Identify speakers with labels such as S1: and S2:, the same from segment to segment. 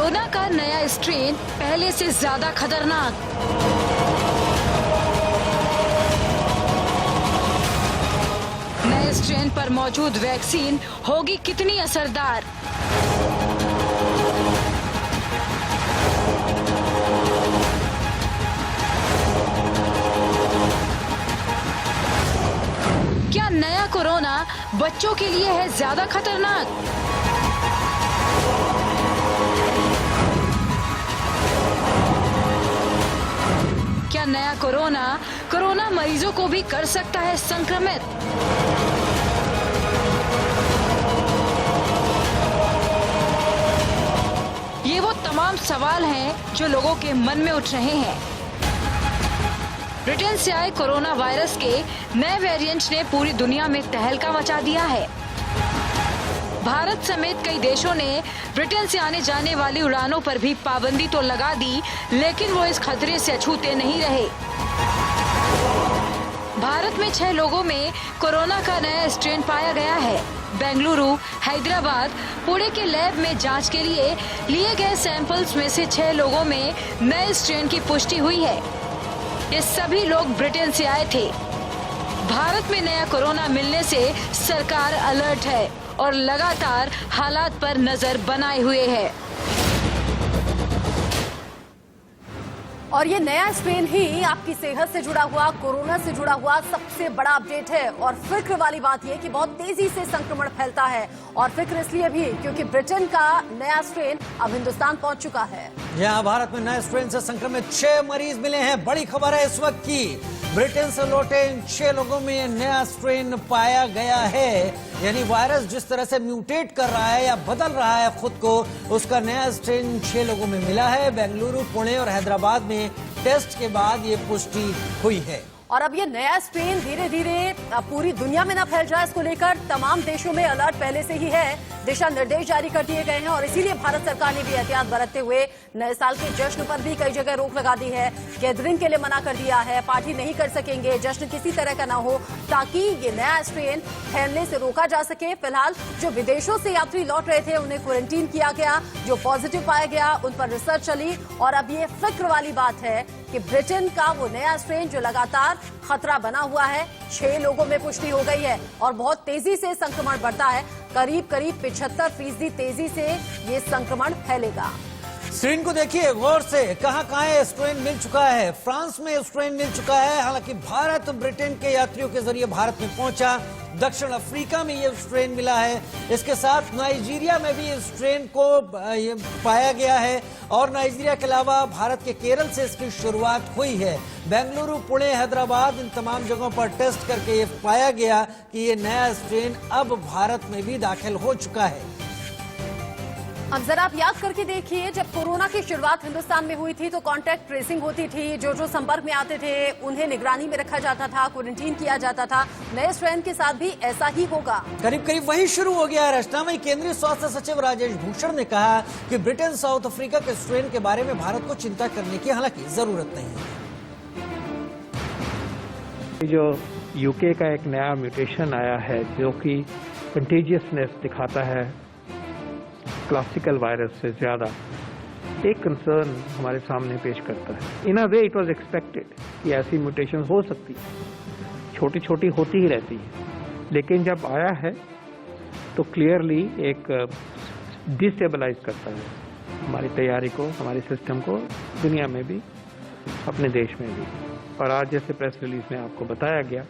S1: Corona का नया strain पहले से ज्यादा खतरनाक। नए स्ट्रेन पर मौजूद वैक्सीन होगी कितनी असरदार? क्या नया कोरोना बच्चों के लिए है ज्यादा खतरनाक? क्या नया कोरोना मरीजों को भी कर सकता है संक्रमित? ये वो तमाम सवाल हैं जो लोगों के मन में उठ रहे हैं। ब्रिटेन से आए कोरोना वायरस के नए वेरिएंट ने पूरी दुनिया में तहलका मचा दिया है। भारत समेत कई देशों ने ब्रिटेन से आने जाने वाली उड़ानों पर भी पाबंदी तो लगा दी, लेकिन वो इस खतरे से अछूते नहीं रहे। भारत में 6 लोगों में कोरोना का नया स्ट्रेन पाया गया है। बेंगलुरु, हैदराबाद, पुणे के लैब में जांच के लिए गए सैंपल्स में से 6 लोगों में नए स्ट्रेन की पुष्टि हुई है। ये सभी लोग ब्रिटेन से आए थे। भारत में नया कोरोना मिलने से सरकार अलर्ट है और लगातार हालात पर नजर बनाए हुए है।
S2: और ये नया स्ट्रेन ही आपकी सेहत से जुड़ा हुआ, कोरोना से जुड़ा हुआ सबसे बड़ा अपडेट है। और फिक्र वाली बात यह कि बहुत तेजी से संक्रमण फैलता है, और फिक्र इसलिए भी क्योंकि ब्रिटेन का नया स्ट्रेन अब हिंदुस्तान पहुंच चुका है।
S3: यहाँ भारत में नए स्ट्रेन से संक्रमित 6 मरीज मिले हैं। बड़ी खबर है इस वक्त की, ब्रिटेन से लौटे इन 6 लोगों में ये नया स्ट्रेन पाया गया है। यानी वायरस जिस तरह से म्यूटेट कर रहा है या बदल रहा है खुद को, उसका नया स्ट्रेन 6 लोगों में मिला है। बेंगलुरु, पुणे और हैदराबाद में टेस्ट के बाद ये पुष्टि हुई है।
S2: और अब ये नया स्ट्रेन धीरे धीरे पूरी दुनिया में न फैल जाए, इसको लेकर तमाम देशों में अलर्ट पहले से ही है। दिशा निर्देश जारी कर दिए गए हैं और इसीलिए भारत सरकार ने भी एहतियात बरतते हुए नए साल के जश्न पर भी कई जगह रोक लगा दी है। गैदरिंग के लिए मना कर दिया है, पार्टी नहीं कर सकेंगे, जश्न किसी तरह का ना हो, ताकि ये नया स्ट्रेन फैलने से रोका जा सके। फिलहाल जो विदेशों से यात्री लौट रहे थे उन्हें क्वारंटीन किया गया, जो पॉजिटिव पाया गया उन पर रिसर्च चली। और अब ये फिक्र वाली बात है कि ब्रिटेन का वो नया स्ट्रेन जो लगातार खतरा बना हुआ है, 6 लोगों में पुष्टि हो गई है और बहुत तेजी से संक्रमण बढ़ता है। करीब 75% तेजी से ये संक्रमण फैलेगा।
S3: स्ट्रेन को देखिए गौर से, कहां ये स्ट्रेन मिल चुका है। फ्रांस में स्ट्रेन मिल चुका है, हालांकि भारत ब्रिटेन के यात्रियों के जरिए भारत में पहुंचा। दक्षिण अफ्रीका में ये स्ट्रेन मिला है। इसके साथ नाइजीरिया में भी इस स्ट्रेन को ये पाया गया है और नाइजीरिया के अलावा भारत के केरल से इसकी शुरुआत हुई है। बेंगलुरु, पुणे, हैदराबाद, इन तमाम जगहों पर टेस्ट करके ये पाया गया कि ये नया स्ट्रेन अब भारत में भी दाखिल हो चुका है।
S2: अब जरा आप याद करके देखिए, जब कोरोना की शुरुआत हिंदुस्तान में हुई थी तो कांटेक्ट ट्रेसिंग होती थी। जो संपर्क में आते थे उन्हें निगरानी में रखा जाता था, क्वारंटीन किया जाता था। नए स्ट्रेन के साथ भी ऐसा ही होगा।
S3: करीब वही शुरू हो गया है। रचना में केंद्रीय स्वास्थ्य सचिव राजेश भूषण ने कहा कि ब्रिटेन, साउथ अफ्रीका के स्ट्रेन के बारे में भारत को चिंता करने की हालांकि जरूरत नहीं है।
S4: जो यूके का एक नया म्यूटेशन आया है जो कि कंटेजियसनेस दिखाता है क्लासिकल वायरस से ज्यादा, एक कंसर्न हमारे सामने पेश करता है। इन अ वे इट वाज एक्सपेक्टेड कि ऐसी म्यूटेशन हो सकती है, छोटी छोटी होती ही रहती है, लेकिन जब आया है तो क्लियरली एक डिस्टेबलाइज करता है हमारी तैयारी को, हमारे सिस्टम को, दुनिया में भी, अपने देश में भी। और आज जैसे प्रेस रिलीज में आपको बताया गया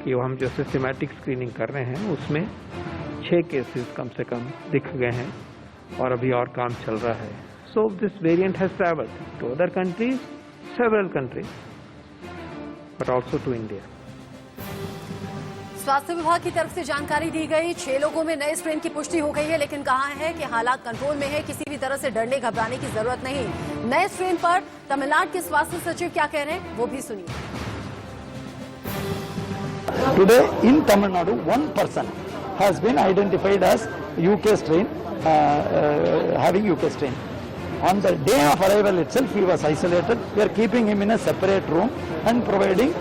S4: कि हम जो सिस्टमैटिक स्क्रीनिंग कर रहे हैं उसमें 6 केसेस कम से कम दिख गए हैं और अभी और काम चल रहा है। So this variant has travelled to other countries, several countries, but also to India.
S2: स्वास्थ्य विभाग की तरफ से जानकारी दी गई, 6 लोगों में नए स्ट्रेन की पुष्टि हो गई है, लेकिन कहा है कि हालात कंट्रोल में है, किसी भी तरह से डरने घबराने की जरूरत नहीं। नए स्ट्रेन पर तमिलनाडु के स्वास्थ्य सचिव क्या कह रहे हैं वो भी सुनिए।
S5: Today in Tamil Nadu, one person has been identified as UK strain, having UK strain. On the day of arrival itself, he was isolated. We are keeping him in a separate room and providing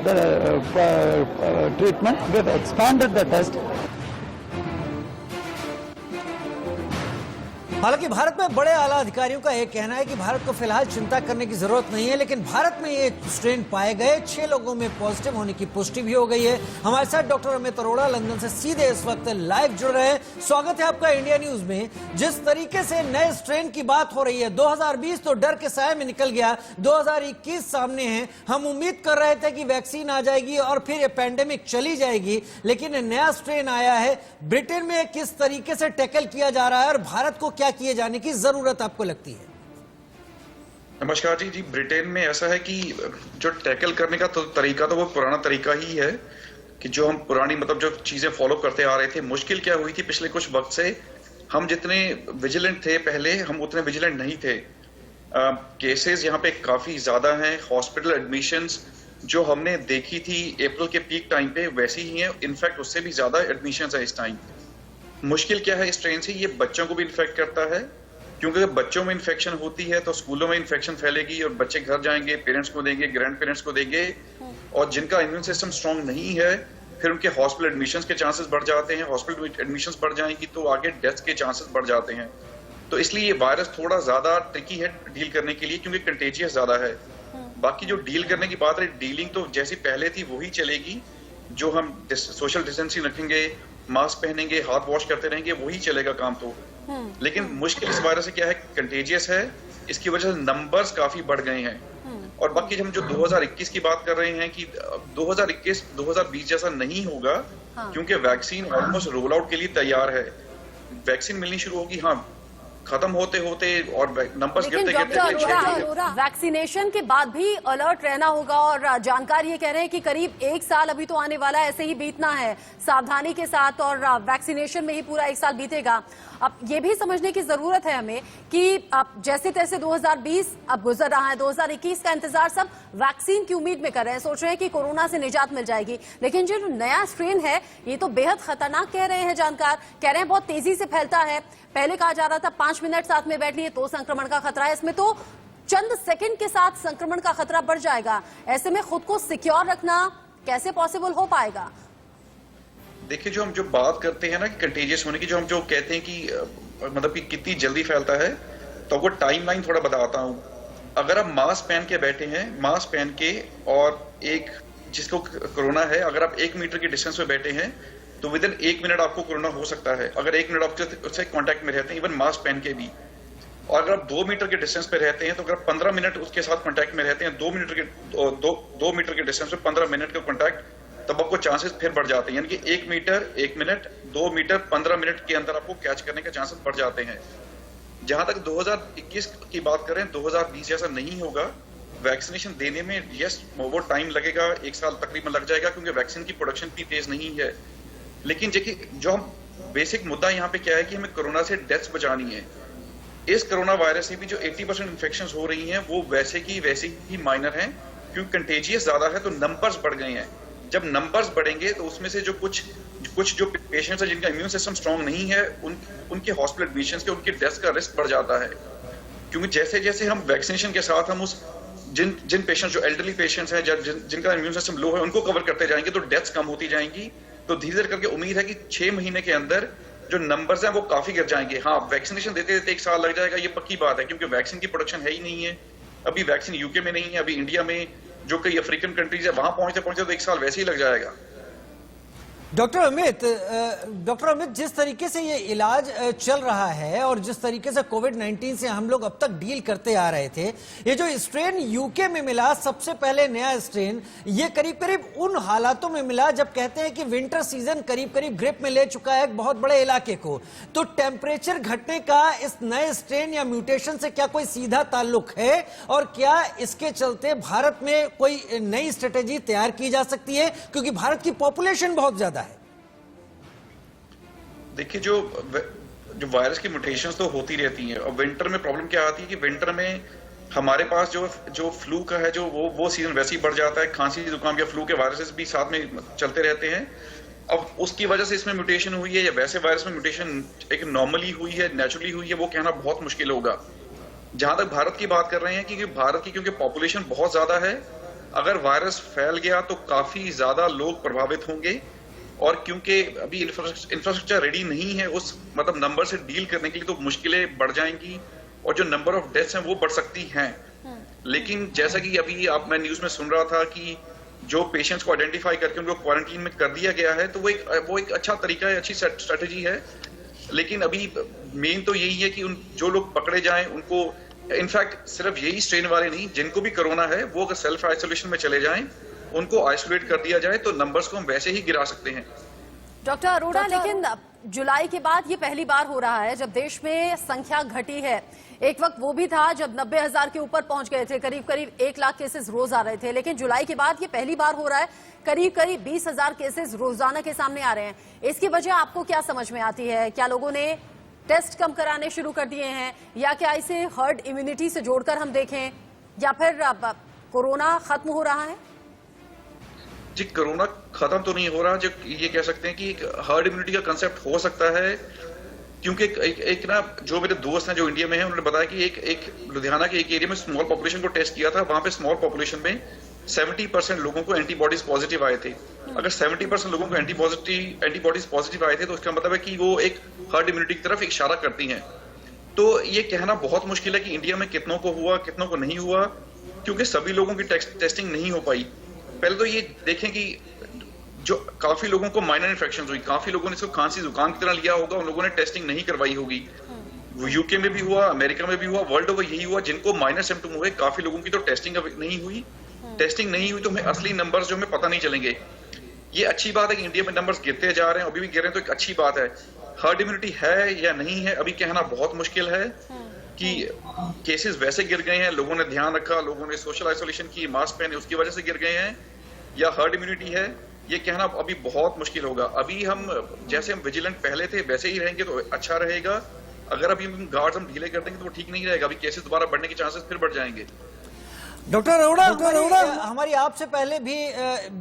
S5: the treatment. We have expanded the test.
S3: हालांकि भारत में बड़े आला अधिकारियों का यह कहना है कि भारत को फिलहाल चिंता करने की जरूरत नहीं है, लेकिन भारत में ये स्ट्रेन पाए गए 6 लोगों में पॉजिटिव होने की पुष्टि भी हो गई है। हमारे साथ डॉक्टर अमित अरोड़ा लंदन से सीधे इस वक्त लाइव जुड़ रहे हैं। स्वागत है आपका इंडिया न्यूज में। जिस तरीके से नए स्ट्रेन की बात हो रही है, 2020 तो डर के साए में निकल गया, 2021 सामने है। हम उम्मीद कर रहे थे कि वैक्सीन आ जाएगी और फिर ये पैंडेमिक चली जाएगी, लेकिन नया स्ट्रेन आया है। ब्रिटेन में किस तरीके से टैकल किया जा रहा है और भारत को क्या किए जाने की जरूरत आपको लगती है?
S6: नमस्कार जी। ब्रिटेन में ऐसा है कि जो टैकल करने का तरीका तो वो पुराना तरीका ही है कि जो हम पुरानी जो चीजें फॉलो करते आ रहे थे। मुश्किल क्या हुई थी पिछले कुछ वक्त से, हम जितने विजिलेंट थे पहले, हम उतने विजिलेंट नहीं थे। केसेस यहाँ पे काफी ज्यादा हैं। हॉस्पिटल एडमिशंस जो हमने देखी थी अप्रैल के पीक टाइम पे वैसी ही है, इनफैक्ट उससे भी ज्यादा एडमिशंस है इस टाइम। मुश्किल क्या है इस ट्रेन से, ये बच्चों को भी इन्फेक्ट करता है, क्योंकि अगर बच्चों में इन्फेक्शन होती है तो स्कूलों में इन्फेक्शन फैलेगी और बच्चे घर जाएंगे, पेरेंट्स को देंगे, ग्रैंड पेरेंट्स को देंगे, और जिनका इम्यून सिस्टम स्ट्रांग नहीं है फिर उनके हॉस्पिटल एडमिशंस के चांसेस बढ़ जाते हैं। हॉस्पिटल एडमिशंस बढ़ जाएंगी तो आगे डेथ के चांसेस बढ़ जाते हैं। तो इसलिए ये वायरस थोड़ा ज्यादा ट्रिकी है डील करने के लिए, क्योंकि कंटेजियस ज्यादा है। बाकी जो डील करने की बात है, डीलिंग तो जैसी पहले थी वही चलेगी। जो हम सोशल डिस्टेंसिंग रखेंगे, मास्क पहनेंगे, हाथ वॉश करते रहेंगे, वही चलेगा काम तो। लेकिन मुश्किल इस वायरस से क्या है, कंटेजियस है, इसकी वजह से नंबर्स काफी बढ़ गए हैं। और बाकी हम जो 2021 की बात कर रहे हैं कि 2021 2020 जैसा नहीं होगा, क्योंकि वैक्सीन ऑलमोस्ट रोल आउट के लिए तैयार है। वैक्सीन मिलनी शुरू होगी, हाँ, खत्म होते होते और नंबर्स गिरते गिरते।
S2: वैक्सीनेशन के बाद भी अलर्ट रहना होगा, और जानकार ये कह रहे हैं कि करीब 1 साल अभी तो आने वाला है, ऐसे ही बीतना है सावधानी के साथ, और वैक्सीनेशन में ही पूरा 1 साल बीतेगा। अब ये भी समझने की जरूरत है हमें कि अब जैसे तैसे 2020 अब गुजर रहा है, 2021 का इंतजार सब वैक्सीन की उम्मीद में कर रहे हैं, सोच रहे हैं कि कोरोना से निजात मिल जाएगी। लेकिन जो नया स्ट्रेन है ये तो बेहद खतरनाक कह रहे हैं जानकार, कह रहे हैं बहुत तेजी से फैलता है। पहले कहा जा रहा था 5 मिनट साथ में बैठ लिए तो संक्रमण का खतरा है, इसमें तो चंद सेकंड के साथ संक्रमण का खतरा बढ़ जाएगा। ऐसे में खुद को सिक्योर रखना कैसे पॉसिबल हो पाएगा?
S6: देखिए, जो हम जो बात करते हैं ना कि कंटेजियस होने की, जो हम जो कहते हैं कि कि कितनी जल्दी फैलता है, तो वो टाइमलाइन थोड़ा बताता हूं। अगर आप मास्क पहन के बैठे हैं, मास्क पहन के, और एक जिसको कोरोना है, अगर आप 1 मीटर के डिस्टेंस पे बैठे हैं तो विद इन 1 मिनट आपको कोरोना हो सकता है, अगर 1 मिनट आप उससे कांटेक्ट में रहते हैं, इवन मास्क पहन के भी। और अगर आप 2 मीटर के डिस्टेंस पे रहते हैं तो अगर 15 मिनट उसके साथ कांटेक्ट में रहते हैं, 2 मीटर के डिस्टेंस पे 15 मिनट का कांटेक्ट, तब आपको चांसेस फिर बढ़ जाते हैं। यानी कि 1 मीटर 1 मिनट, 2 मीटर 15 मिनट के अंदर आपको कैच करने के चांसेस बढ़ जाते हैं। जहां तक 2021 की बात करें, 2020 जैसा नहीं होगा। वैक्सीनेशन देने में यस वो टाइम लगेगा, 1 साल तकरीबन लग जाएगा, क्योंकि वैक्सीन की प्रोडक्शन इतनी तेज नहीं है। लेकिन देखिए, जो हम बेसिक मुद्दा यहाँ पे क्या है कि हमें कोरोना से डेथ्स बचानी है। इस कोरोना वायरस से भी जो 80% इन्फेक्शंस हो रही हैं वो वैसे ही माइनर हैं, क्योंकि कंटेजियस ज्यादा है तो नंबर्स बढ़ गए हैं। जब नंबर्स बढ़ेंगे तो उसमें से जो कुछ जो पेशेंट्स हैं जिनका इम्यून सिस्टम स्ट्रांग नहीं है, उनके हॉस्पिटल एडमिशंस के, उनके डेथ का रिस्क बढ़ जाता है। क्योंकि जैसे जैसे हम वैक्सीनेशन के साथ हम उस जिन पेशेंट्स, जो एल्डरली पेशेंट्स हैं, जिनका इम्यून सिस्टम लो है, उनको कवर करते जाएंगे तो डेथ्स कम होती जाएंगी। तो धीरे धीरे करके उम्मीद है कि 6 महीने के अंदर जो नंबर्स हैं वो काफी गिर जाएंगे। हाँ, वैक्सीनेशन देते देते 1 साल लग जाएगा, ये पक्की बात है, क्योंकि वैक्सीन की प्रोडक्शन है ही नहीं है। अभी वैक्सीन यूके में नहीं है, अभी इंडिया में जो कई अफ्रीकन कंट्रीज है वहां पहुंचते तो 1 साल वैसे ही लग जाएगा।
S3: डॉक्टर अमित, जिस तरीके से ये इलाज चल रहा है और जिस तरीके से कोविड-19 से हम लोग अब तक डील करते आ रहे थे, ये जो स्ट्रेन यूके में मिला, सबसे पहले नया स्ट्रेन, ये करीब करीब उन हालातों में मिला जब कहते हैं कि विंटर सीजन करीब करीब ग्रिप में ले चुका है एक बहुत बड़े इलाके को। तो टेम्परेचर घटने का इस नए स्ट्रेन या म्यूटेशन से क्या कोई सीधा ताल्लुक है, और क्या इसके चलते भारत में कोई नई स्ट्रेटेजी तैयार की जा सकती है, क्योंकि भारत की पॉपुलेशन बहुत ज्यादा है?
S6: देखिए, जो वायरस की म्यूटेशंस तो होती रहती हैं, और विंटर में प्रॉब्लम क्या आती है कि विंटर में हमारे पास जो फ्लू का है, जो वो सीजन वैसे ही बढ़ जाता है। खांसी, जुकाम या फ्लू के वायरसेस भी साथ में चलते रहते हैं। अब उसकी वजह से इसमें म्यूटेशन हुई है या वैसे वायरस में म्यूटेशन एक नॉर्मली हुई है, नेचुरली हुई है, वो कहना बहुत मुश्किल होगा। जहां तक भारत की बात कर रहे हैं कि भारत की क्योंकि पॉपुलेशन बहुत ज्यादा है, अगर वायरस फैल गया तो काफी ज्यादा लोग प्रभावित होंगे और क्योंकि अभी इंफ्रास्ट्रक्चर रेडी नहीं है उस मतलब नंबर से डील करने के लिए, तो मुश्किलें बढ़ जाएंगी और जो नंबर ऑफ डेथ्स हैं वो बढ़ सकती हैं। लेकिन जैसा कि अभी मैं न्यूज में सुन रहा था कि जो पेशेंट्स को आइडेंटिफाई करके उनको क्वारंटीन में कर दिया गया है, तो वो एक अच्छा तरीका है, अच्छी स्ट्रेटेजी है। लेकिन अभी मेन तो यही है कि जो लोग पकड़े जाएं उनको, इनफैक्ट सिर्फ यही स्ट्रेन वाले नहीं, जिनको भी कोरोना है वो अगर सेल्फ आइसोलेशन में चले जाएं, उनको आइसोलेट कर दिया जाए, तो नंबर्स को हम वैसे ही गिरा सकते हैं।
S2: डॉक्टर अरोड़ा, लेकिन जुलाई के बाद ये पहली बार हो रहा है जब देश में संख्या घटी है। एक वक्त वो भी था जब 90,000 के ऊपर पहुंच गए थे, करीब करीब 1 लाख केसेस रोज आ रहे थे, लेकिन जुलाई के बाद ये पहली बार हो रहा है, करीब करीब 20,000 केसेस रोजाना के सामने आ रहे हैं। इसकी वजह आपको क्या समझ में आती है? क्या लोगों ने टेस्ट कम कराने शुरू कर दिए हैं, या क्या इसे हर्ड इम्यूनिटी से जोड़कर हम देखें, या फिर कोरोना खत्म हो रहा है?
S6: जी, कोरोना खत्म तो नहीं हो रहा, जो ये कह सकते हैं कि एक हर्ड इम्यूनिटी का कंसेप्ट हो सकता है, क्योंकि एक ना जो मेरे दोस्त हैं जो इंडिया में हैं, उन्होंने बताया कि एक लुधियाना के एक एरिया में स्मॉल पॉपुलेशन को टेस्ट किया था, वहां पे स्मॉल पॉपुलेशन में 70% लोगों को एंटीबॉडीज पॉजिटिव आए थे। अगर 70% लोगों को एंटीबॉडीज पॉजिटिव आए थे, तो इसका मतलब है कि वो एक हर्ड इम्यूनिटी की तरफ इशारा करती हैं। तो ये कहना बहुत मुश्किल है कि इंडिया में कितनों को हुआ कितनों को नहीं हुआ, क्योंकि सभी लोगों की टेस्टिंग नहीं हो पाई। पहले तो ये देखें कि जो काफी लोगों को माइनर इन्फेक्शन हुई, काफी लोगों ने इसको खांसी जुकाम की तरह लिया होगा, उन लोगों ने टेस्टिंग नहीं करवाई होगी। यूके में भी हुआ, अमेरिका में भी हुआ, वर्ल्ड ओवर यही हुआ, जिनको माइनर सिम्टम हुए, काफी लोगों की तो टेस्टिंग नहीं हुई। टेस्टिंग नहीं हुई तो हमें असली नंबर्स जो हमें पता नहीं चलेंगे। ये अच्छी बात है कि इंडिया में नंबर्स गिरते जा रहे हैं, अभी भी गिर रहे हैं, तो एक अच्छी बात है। हर्ड इम्यूनिटी है या नहीं है अभी कहना बहुत मुश्किल है, कि केसेस वैसे गिर गए हैं, लोगों ने ध्यान रखा, लोगों ने सोशल आइसोलेशन की, मास्क पहने, उसकी वजह से गिर गए हैं, या हर्ड इम्यूनिटी है, ये कहना अभी बहुत मुश्किल होगा। अभी हम जैसे हम विजिलेंट पहले थे वैसे ही रहेंगे तो अच्छा रहेगा। अगर अभी गार्ड्स हम ढीले कर देंगे तो वो ठीक नहीं रहेगा, अभी केसेस दोबारा बढ़ने के चांसेस फिर बढ़ जाएंगे।
S3: डॉक्टर अरोड़ा, हमारी आपसे पहले भी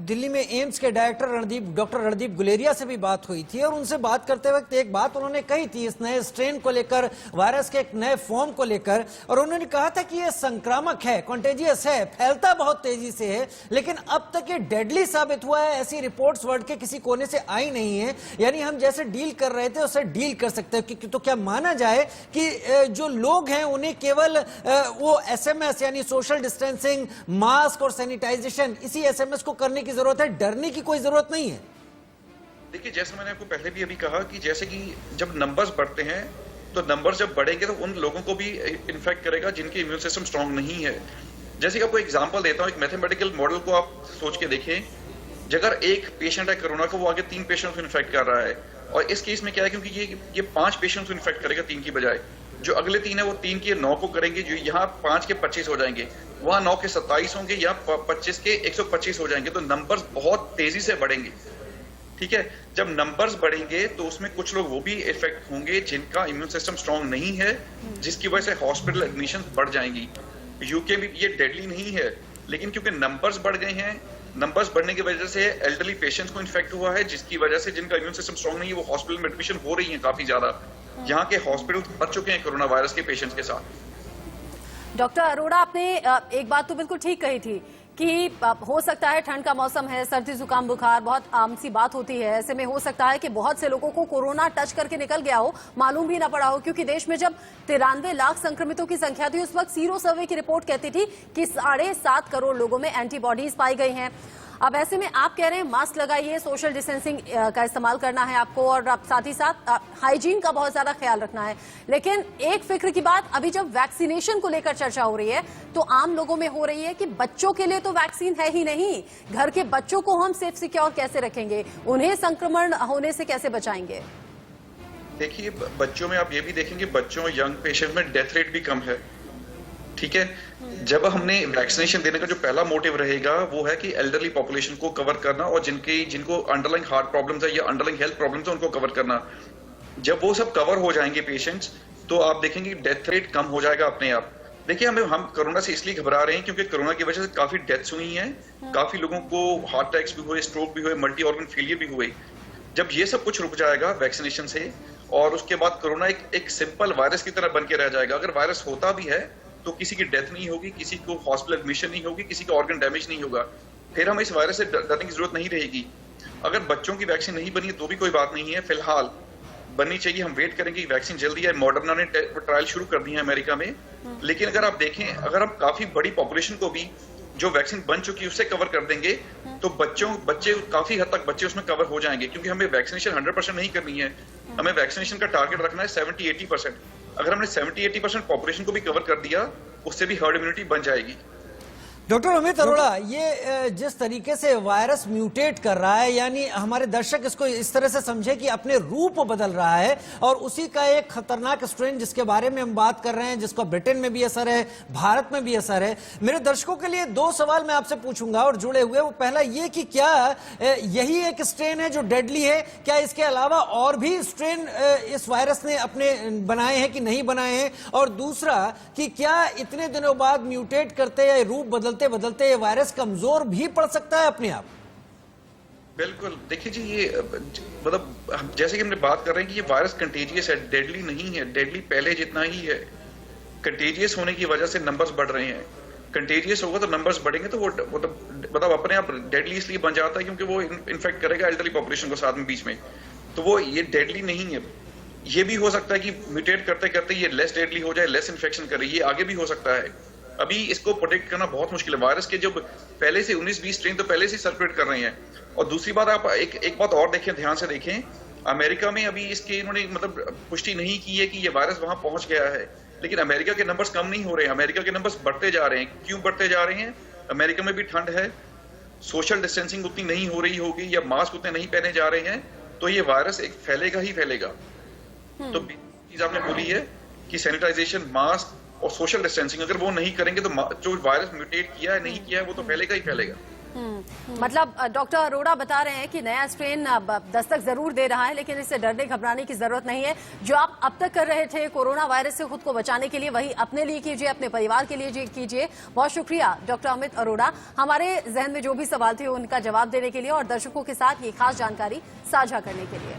S3: दिल्ली में एम्स के डायरेक्टर डॉक्टर रणदीप गुलेरिया से भी बात हुई थी, और उनसे बात करते वक्त एक बात उन्होंने कही थी इस नए स्ट्रेन को लेकर, वायरस के एक नए फॉर्म को लेकर, और उन्होंने कहा था कि यह संक्रामक है, कॉन्टेजियस है, फैलता बहुत तेजी से है, लेकिन अब तक ये डेडली साबित हुआ है। ऐसी रिपोर्ट्स वर्ल्ड के किसी कोने से आई नहीं है, यानी हम जैसे डील कर रहे थे उससे डील कर सकते हैं। तो क्या माना जाए कि जो लोग हैं उन्हें केवल वो SMS यानी सोशल डिस्टेंसिंग, मास्क और सैनिटाइजेशन, इसी SMS को करने की जरूरत है, डरने की कोई जरूरत नहीं है?
S6: देखिए, जैसे मैंने आपको पहले भी अभी कहा कि जैसे कि जब नंबर्स बढ़ते हैं, तो नंबर्स जब बढ़ेंगे तो उन लोगों को भी इन्फेक्ट करेगा जिनके इम्यून सिस्टम स्ट्रांग नहीं है। जैसे कि आपको एग्जांपल देता हूं, एक मैथमेटिकल मॉडल को आप सोच के देखें। अगर एक पेशेंट है कोरोना को, वो आगे 3 पेशेंट्स को इन्फेक्ट कर रहा है, और इस केस में क्या है, क्योंकि ये 5 पेशेंट्स को इन्फेक्ट करेगा 3 की बजाय, जो अगले 3 है वो 3 के 9 को करेंगे, जो यहाँ 5 के 25 हो जाएंगे, वहां 9 के 27 होंगे, या 25 के 125 हो जाएंगे। तो नंबर्स बहुत तेजी से बढ़ेंगे। ठीक है, जब नंबर्स बढ़ेंगे तो उसमें कुछ लोग वो भी इफेक्ट होंगे जिनका इम्यून सिस्टम स्ट्रांग नहीं है, जिसकी वजह से हॉस्पिटल एडमिशन बढ़ जाएंगी। यूके में ये डेडली नहीं है, लेकिन क्योंकि नंबर्स बढ़ गए हैं, नंबर्स बढ़ने की वजह से एल्डरली पेशेंट्स को इन्फेक्ट हुआ है, जिसकी वजह से जिनका इम्यून सिस्टम स्ट्रांग नहीं है वो हॉस्पिटल में एडमिशन हो रही है काफी ज्यादा। यहाँ के हॉस्पिटल भर चुके हैं कोरोना वायरस के पेशेंट्स के साथ।
S2: डॉक्टर अरोड़ा, आपने एक बात तो बिल्कुल ठीक कही थी कि हो सकता है ठंड का मौसम है, सर्दी जुकाम बुखार बहुत आम सी बात होती है, ऐसे में हो सकता है कि बहुत से लोगों को कोरोना टच करके निकल गया हो, मालूम भी ना पड़ा हो, क्योंकि देश में जब 93 लाख संक्रमितों की संख्या थी उस वक्त सीरो सर्वे की रिपोर्ट कहती थी कि 7.5 करोड़ लोगों में एंटीबॉडीज पाई गई हैं। अब ऐसे में आप कह रहे हैं मास्क लगाइए, सोशल डिस्टेंसिंग का इस्तेमाल करना है आपको, और साथ ही साथ हाइजीन का बहुत ज्यादा ख्याल रखना है। लेकिन एक फिक्र की बात, अभी जब वैक्सीनेशन को लेकर चर्चा हो रही है तो आम लोगों में हो रही है कि बच्चों के लिए तो वैक्सीन है ही नहीं, घर के बच्चों को हम सेफ सिक्योर कैसे रखेंगे, उन्हें संक्रमण होने से कैसे बचाएंगे?
S6: देखिए, बच्चों में आप ये भी देखेंगे, बच्चों यंग पेशेंट में डेथ रेट भी कम है। ठीक है, जब हमने वैक्सीनेशन देने का जो पहला मोटिव रहेगा वो है कि एल्डरली पॉपुलेशन को कवर करना, और जिनको अंडरलाइंग हार्ट प्रॉब्लम्स है या अंडरलाइंग हेल्थ प्रॉब्लम्स है उनको कवर करना। जब वो सब कवर हो जाएंगे पेशेंट्स, तो आप देखेंगे डेथ रेट कम हो जाएगा अपने आप। देखिए, हम कोरोना से इसलिए घबरा रहे हैं क्योंकि कोरोना की वजह से काफी डेथ्स हुई हैं, काफी लोगों को हार्ट अटैक्स भी हुए, स्ट्रोक भी हुए, मल्टी ऑर्गन फेलियर भी हुए। जब ये सब कुछ रुक जाएगा वैक्सीनेशन से, और उसके बाद कोरोना एक सिंपल वायरस की तरह बन के रह जाएगा। अगर वायरस होता भी है तो किसी की डेथ नहीं होगी, किसी को हॉस्पिटल एडमिशन नहीं होगी, किसी का ऑर्गन डैमेज नहीं होगा, फिर हम इस वायरस से डरने की जरूरत नहीं रहेगी। अगर बच्चों की वैक्सीन नहीं बनी तो भी कोई बात नहीं है, फिलहाल बननी चाहिए। हम वेट करेंगे कि वैक्सीन जल्दी है। मॉडर्ना ने ट्रायल शुरू कर दी है अमेरिका में। लेकिन अगर आप देखें, अगर हम काफी बड़ी पॉपुलेशन को भी जो वैक्सीन बन चुकी है उससे कवर कर देंगे तो बच्चे काफी हद तक बच्चे उसमें कवर हो जाएंगे, क्योंकि हमें वैक्सीनेशन 100% नहीं करनी है। हमें वैक्सीनेशन का टारगेट रखना है 70-80%। अगर हमने 70-80% पॉपुलेशन को भी कवर कर दिया, उससे भी हर्ड इम्यूनिटी बन जाएगी।
S3: डॉक्टर अमित अरोड़ा, ये जिस तरीके से वायरस म्यूटेट कर रहा है, यानी हमारे दर्शक इसको इस तरह से समझे कि अपने रूप बदल रहा है और उसी का एक खतरनाक स्ट्रेन जिसके बारे में हम बात कर रहे हैं, जिसका ब्रिटेन में भी असर है, भारत में भी असर है। मेरे दर्शकों के लिए 2 सवाल मैं आपसे पूछूंगा और जुड़े हुए। वो पहला ये कि क्या यही एक स्ट्रेन है जो डेडली है? क्या इसके अलावा और भी स्ट्रेन इस वायरस ने अपने बनाए हैं कि नहीं बनाए हैं? और दूसरा कि क्या इतने दिनों बाद म्यूटेट करते या रूप बदलते बदलते ये वायरस कमजोर भी पड़ सकता है अपने आप?
S6: बिल्कुल, देखिए जी, ये मतलब जैसे कि हमने बात कर रहे हैं कि ये वायरस कंटेजियस है, डेडली नहीं है। डेडली पहले जितना ही है। कंटेजियस होने की वजह से नंबर्स बढ़ रहे हैं। कंटेजियस होगा तो नंबर्स बढ़ेंगे तो वो मतलब अपने आप डेडली इसलिए बन जाता है क्योंकि वो इन्फेक्ट करेगा एल्डरली पॉपुलेशन को साथ में बीच में। तो वो ये डेडली नहीं है। ये भी हो सकता है कि म्यूटेट करते करते ये लेस डेडली हो जाए, लेस इन्फेक्शन करे, ये आगे भी हो सकता है। अभी इसको प्रोटेक्ट करना बहुत मुश्किल है। वायरस के जो पहले से 19-20 स्ट्रेन तो पहले से सर्कुलेट कर रहे हैं। और दूसरी बात, आप एक बात और देखें, ध्यान से देखें, अमेरिका में अभी इसके इन्होंने मतलब पुष्टि नहीं की है कि ये वायरस वहां पहुंच गया है, लेकिन अमेरिका के नंबर्स कम नहीं हो रहे हैं। अमेरिका के नंबर्स बढ़ते जा रहे हैं। क्यों बढ़ते जा रहे हैं? अमेरिका में भी ठंड है, सोशल डिस्टेंसिंग उतनी नहीं हो रही होगी या मास्क उतने नहीं पहने जा रहे हैं, तो ये वायरस एक फैलेगा ही फैलेगा। तो चीज आपने बोली है कि सैनिटाइजेशन, मास्क और सोशल डिस्टेंसिंग अगर वो नहीं करेंगे तो जो वायरस म्यूटेट किया है, नहीं किया है, वो तो फैलेगा ही फैलेगा।
S2: मतलब डॉक्टर अरोड़ा बता रहे हैं कि नया स्ट्रेन दस्तक जरूर दे रहा है, लेकिन इससे डरने घबराने की जरूरत नहीं है। जो आप अब तक कर रहे थे कोरोना वायरस से खुद को बचाने के लिए, वही अपने लिए कीजिए, अपने परिवार के लिए कीजिए। बहुत शुक्रिया डॉक्टर अमित अरोड़ा, हमारे जहन में जो भी सवाल थे उनका जवाब देने के लिए और दर्शकों के साथ ये खास जानकारी साझा करने के लिए।